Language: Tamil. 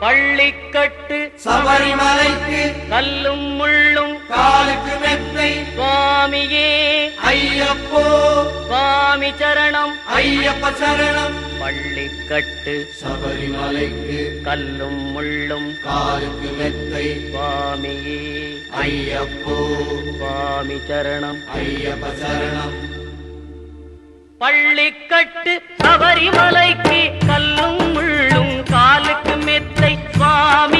பள்ளிக்கட்டு சபரிமலைக்கு கல்லும் முள்ளும் காலுக்கு மெத்தை சுவாமியே ஐயப்போ சுவாமி சரணம் ஐயப்ப சரணம். பள்ளிக்கட்டு சபரிமலைக்கு கல்லும் முள்ளும் காலுக்கு மெத்தை சுவாமியே ஐயப்போ சுவாமி சரணம் ஐயப்ப சரணம். பள்ளிக்கட்டு சபரிமலைக்கு கல்லும் முள்ளும் காலுக்கு மெத்தை சுவாமி